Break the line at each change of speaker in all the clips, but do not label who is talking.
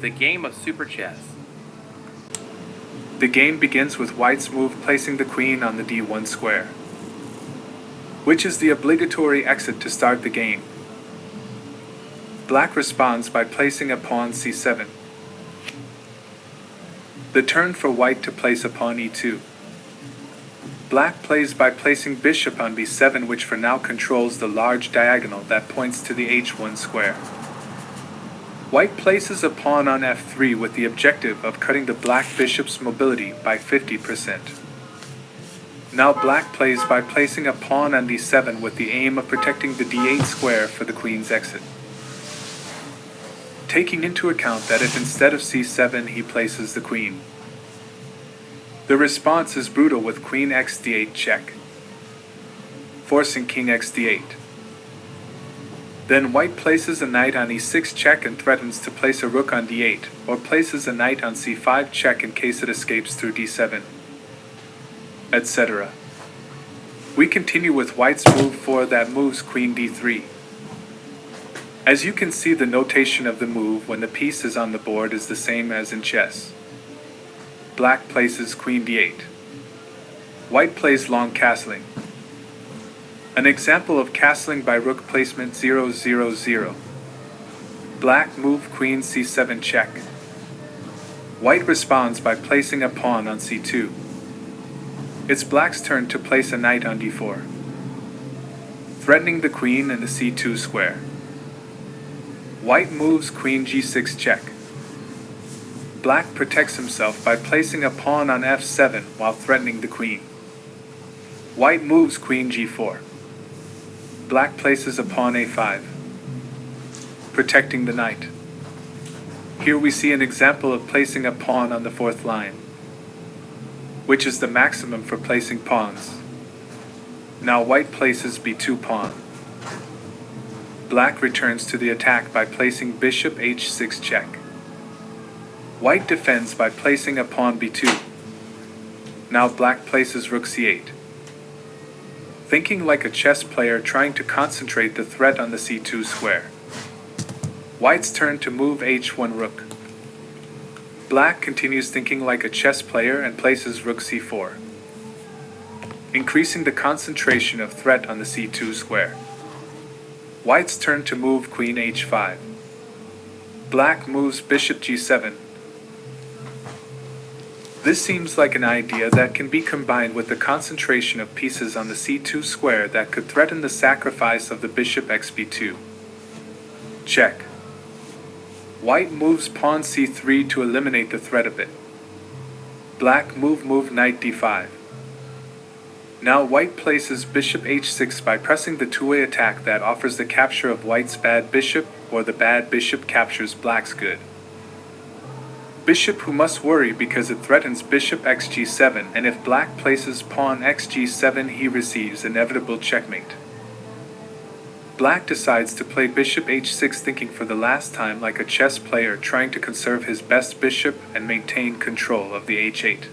The game of Superchess.
The game begins with White's move placing the queen on the d1 square, which is the obligatory exit to start the game. Black responds by placing a pawn c7. The turn for White to place a pawn e2. Black plays by placing bishop on b7, which for now controls the large diagonal that points to the h1 square. White places a pawn on f3 with the objective of cutting the black bishop's mobility by 50%. Now Black plays by placing a pawn on d7 with the aim of protecting the d8 square for the queen's exit. Taking into account that if instead of c7 he places the queen. The response is brutal with queen x d8 check, forcing king x d8. Then White places a knight on e6 check and threatens to place a rook on d8, or places a knight on c5 check in case it escapes through d7, etc. We continue with White's move 4 that moves queen d3. As you can see, the notation of the move when the piece is on the board is the same as in chess. Black places queen d8. White plays long castling. An example of castling by rook placement 0-0-0. Black move queen c7 check. White responds by placing a pawn on c2. It's Black's turn to place a knight on d4, threatening the queen and the c2 square. White moves queen g6 check. Black protects himself by placing a pawn on f7 while threatening the queen. White moves queen g4. Black places a pawn a5, protecting the knight. Here we see an example of placing a pawn on the fourth line, which is the maximum for placing pawns. Now White places b2 pawn. Black returns to the attack by placing bishop h6 check. White defends by placing a pawn b2. Now Black places rook c8. Thinking like a chess player trying to concentrate the threat on the c2 square. White's turn to move h1 rook. Black continues thinking like a chess player and places rook c4, increasing the concentration of threat on the c2 square. White's turn to move queen h5. Black moves bishop g7. This seems like an idea that can be combined with the concentration of pieces on the c2 square that could threaten the sacrifice of the bishop xb2. Check. White moves pawn c3 to eliminate the threat of it. Black move knight d5. Now White places bishop h6 by pressing the two-way attack that offers the capture of White's bad bishop, or the bad bishop captures Black's good bishop, who must worry because it threatens bishop xg7, and if Black places pawn xg7 he receives inevitable checkmate. Black decides to play bishop h6, thinking for the last time like a chess player trying to conserve his best bishop and maintain control of the h8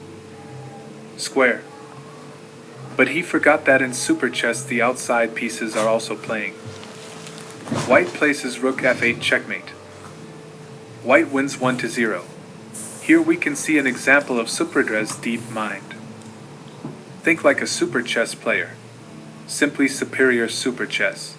square. But he forgot that in Superchess the outside pieces are also playing. White places rook f8 checkmate. White wins 1-0. Here we can see an example of Superchess' deep mind. Think like a Superchess player. Simply superior Superchess.